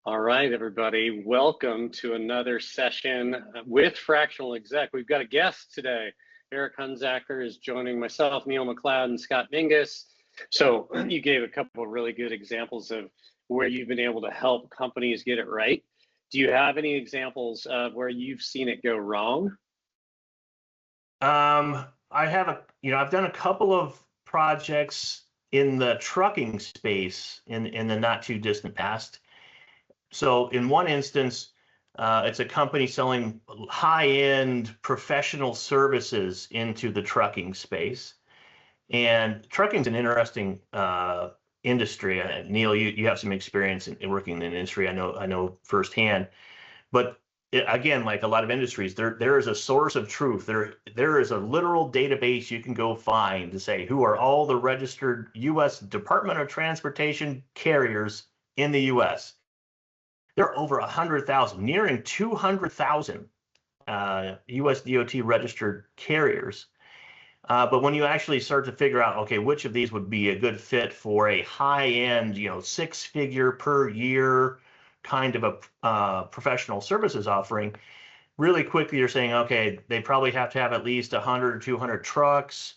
All right, everybody, welcome to another session with Fractional Exec. We've got a guest today. Eric Hunzeker is joining myself, Neil McLeod, and Scott Mingus. So you gave a couple of really good examples of where you've been able to help companies get it right. Do you have any examples of where you've seen it go wrong? I've done a couple of projects in the trucking space in the not too distant past. So in one instance, it's a company selling high-end professional services into the trucking space. And trucking is an interesting industry. Neil, you have some experience in working in the industry. I know firsthand. But again, like a lot of industries, there is a source of truth. There is a literal database you can go find to say who are all the registered U.S. Department of Transportation carriers in the U.S. There are over 100,000, nearing 200,000 U.S. DOT registered carriers. But when you actually start to figure out, okay, which of these would be a good fit for a high-end, six-figure per year kind of a professional services offering, really quickly you're saying, okay, they probably have to have at least 100 or 200 trucks.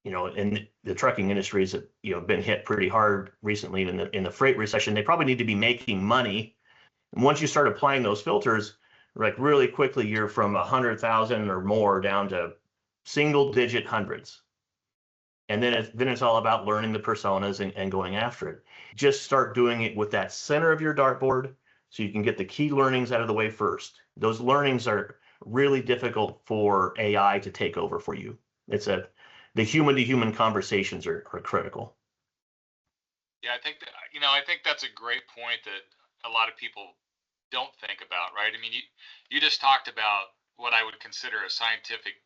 In the trucking industry has been hit pretty hard recently in the freight recession. They probably need to be making money. And once you start applying those filters, like really quickly, you're from 100,000 or more down to single-digit hundreds. And then it's all about learning the personas and going after it. Just start doing it with that center of your dartboard so you can get the key learnings out of the way first. Those learnings are really difficult for AI to take over for you. The human-to-human conversations are critical. Yeah, I think that's a great point that a lot of people don't think about, right? I mean, you just talked about what I would consider a scientific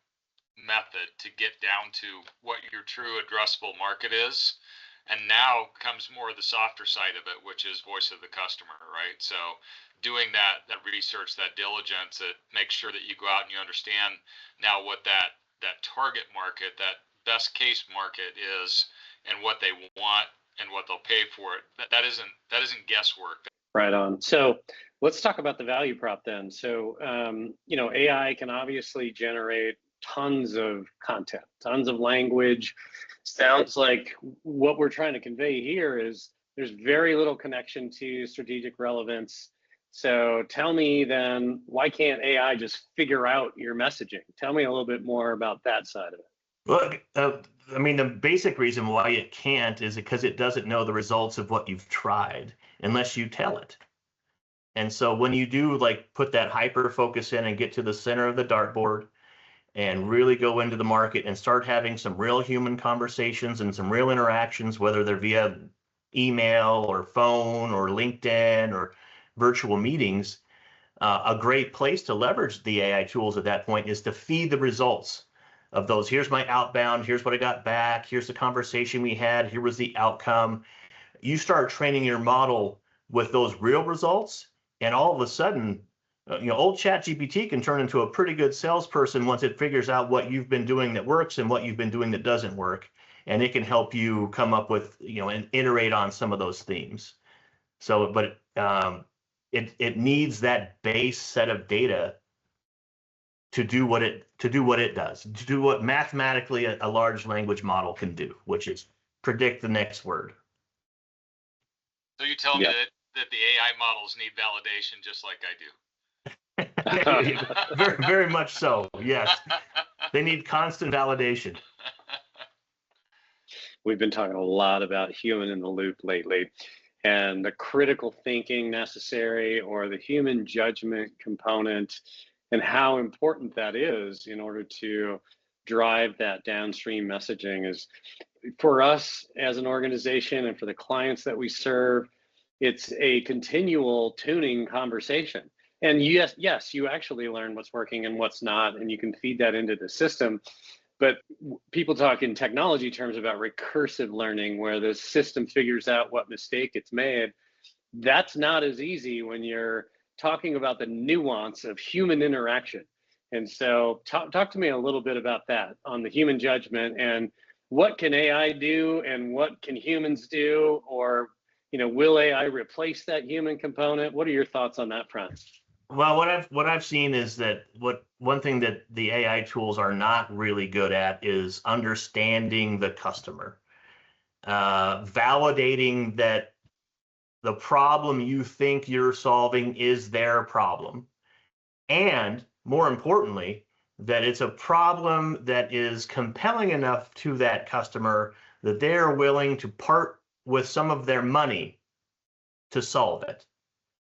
method to get down to what your true addressable market is. And now comes more of the softer side of it, which is voice of the customer, right? So doing that research, that diligence, that makes sure that you go out and you understand now what that target market, that best case market is, and what they want and what they'll pay for it. That isn't guesswork. Right on. So let's talk about the value prop then. So AI can obviously generate tons of content, tons of language. Sounds like what we're trying to convey here is there's very little connection to strategic relevance. So tell me then, why can't AI just figure out your messaging? Tell me a little bit more about that side of it. Well, I mean, the basic reason why it can't is because it doesn't know the results of what you've tried unless you tell it. And so when you do put that hyper focus in and get to the center of the dartboard, and really go into the market and start having some real human conversations and some real interactions, whether they're via email or phone or LinkedIn or virtual meetings, a great place to leverage the AI tools at that point is to feed the results of those. Here's my outbound, here's what I got back, here's the conversation we had, here was the outcome. You start training your model with those real results, and all of a sudden, old ChatGPT can turn into a pretty good salesperson once it figures out what you've been doing that works and what you've been doing that doesn't work. And it can help you come up with, and iterate on some of those themes. So, but it needs that base set of data to do what it does, to do what mathematically a large language model can do, which is predict the next word. So you tell me that the AI models need validation just like I do. very, very much so. Yes, they need constant validation. We've been talking a lot about human in the loop lately, and the critical thinking necessary, or the human judgment component, and how important that is in order to drive that downstream messaging. Is for us as an organization and for the clients that we serve, it's a continual tuning conversation. And yes, you actually learn what's working and what's not, and you can feed that into the system. But people talk in technology terms about recursive learning, where the system figures out what mistake it's made. That's not as easy when you're talking about the nuance of human interaction. And so talk to me a little bit about that on the human judgment, and what can AI do and what can humans do, or will AI replace that human component? What are your thoughts on that front? Well, what I've seen is that one thing that the AI tools are not really good at is understanding the customer, validating that the problem you think you're solving is their problem, and more importantly, that it's a problem that is compelling enough to that customer that they're willing to part with some of their money to solve it.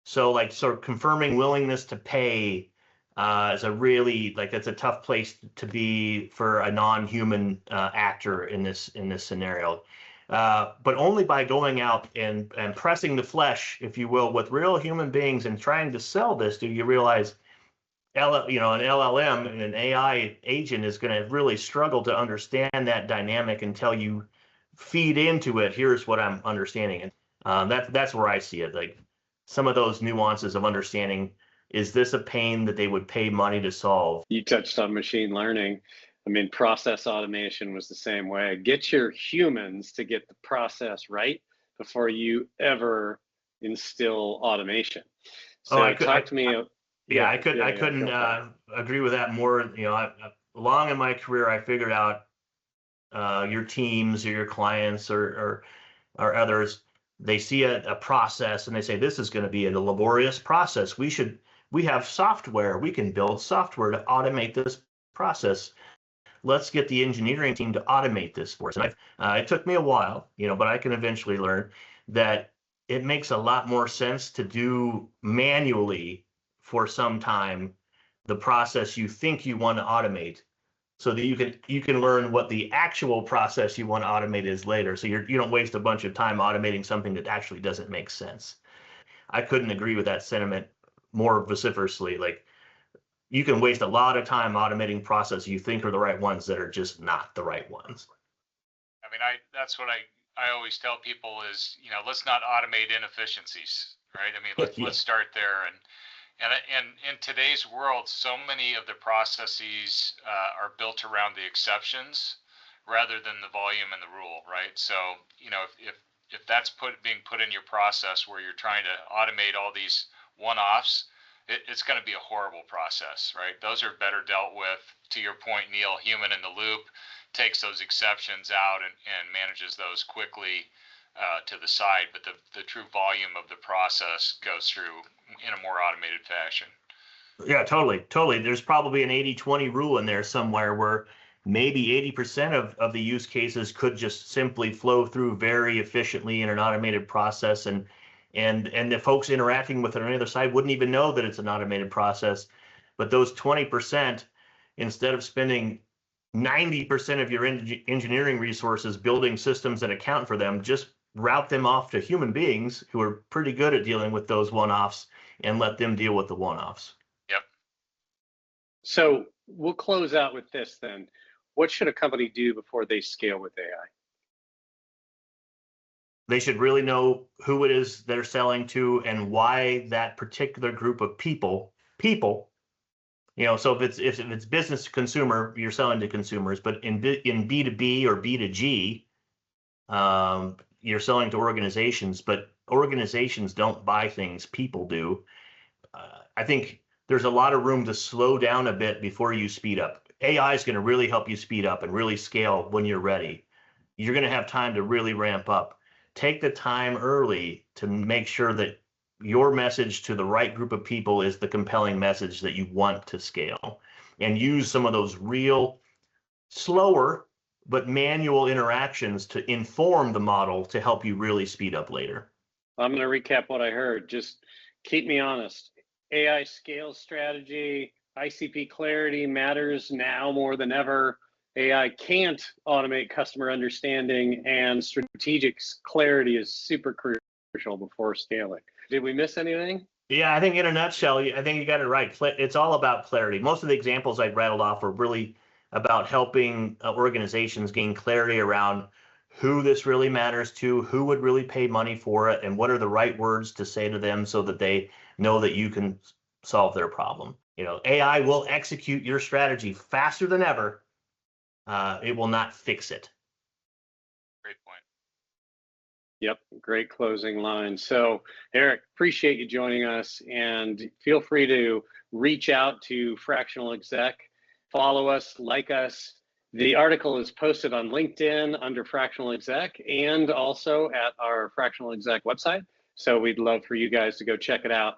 So like sort of confirming willingness to pay is a really it's a tough place to be for a non-human actor in this scenario. But only by going out and pressing the flesh, if you will, with real human beings and trying to sell this do you realize an LLM and an AI agent is going to really struggle to understand that dynamic until you feed into it. Here's what I'm understanding, and that's where I see it. Like some of those nuances of understanding, is this a pain that they would pay money to solve? You touched on machine learning. I mean, process automation was the same way. Get your humans to get the process right before you ever instill automation. So I couldn't agree with that more. Long in my career, I figured out your teams or your clients or others, they see a process and they say, this is going to be a laborious process. We have software. We can build software to automate this process. Let's get the engineering team to automate this for us. And it took me a while, but I can eventually learn that it makes a lot more sense to do manually for some time the process you think you want to automate, so that you can learn what the actual process you want to automate is later. So you don't waste a bunch of time automating something that actually doesn't make sense. I couldn't agree with that sentiment more vociferously. Like, you can waste a lot of time automating processes you think are the right ones that are just not the right ones. I mean, that's what I always tell people is, let's not automate inefficiencies, right? I mean, let's start there. And in today's world, so many of the processes are built around the exceptions rather than the volume and the rule, right? So, if that's being put in your process where you're trying to automate all these one-offs, it's going to be a horrible process, right? Those are better dealt with, to your point, Neil, human in the loop, takes those exceptions out and manages those quickly to the side, but the true volume of the process goes through in a more automated fashion. Yeah, totally. There's probably an 80-20 rule in there somewhere where maybe 80% of the use cases could just simply flow through very efficiently in an automated process, and the folks interacting with it on the other side wouldn't even know that it's an automated process. But those 20%, instead of spending 90% of your engineering resources building systems that account for them, just route them off to human beings who are pretty good at dealing with those one-offs and let them deal with the one-offs. Yep. So we'll close out with this then. What should a company do before they scale with AI? They should really know who it is they're selling to and why that particular group of people, so if it's business to consumer, you're selling to consumers, but in B2B or B2G, you're selling to organizations, but organizations don't buy things, people do. I think there's a lot of room to slow down a bit before you speed up. AI is going to really help you speed up and really scale when you're ready. You're going to have time to really ramp up. Take the time early to make sure that your message to the right group of people is the compelling message that you want to scale, and use some of those real slower but manual interactions to inform the model to help you really speed up later. I'm going to recap what I heard. Just keep me honest. AI scale strategy, ICP clarity matters now more than ever. AI can't automate customer understanding, and strategic clarity is super crucial before scaling. Did we miss anything? Yeah, I think in a nutshell, I think you got it right. It's all about clarity. Most of the examples I rattled off are really about helping organizations gain clarity around who this really matters to, who would really pay money for it, and what are the right words to say to them so that they know that you can solve their problem. AI will execute your strategy faster than ever. It will not fix it. Yep, great closing line. So, Eric, appreciate you joining us, and feel free to reach out to Fractional Exec, follow us, like us. The article is posted on LinkedIn under Fractional Exec and also at our Fractional Exec website. So we'd love for you guys to go check it out.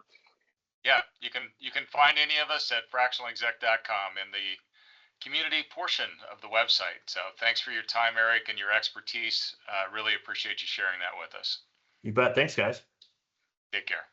Yeah, you can find any of us at fractionalexec.com in the community portion of the website. So thanks for your time, Eric, and your expertise. Really appreciate you sharing that with us. You bet. Thanks, guys. Take care.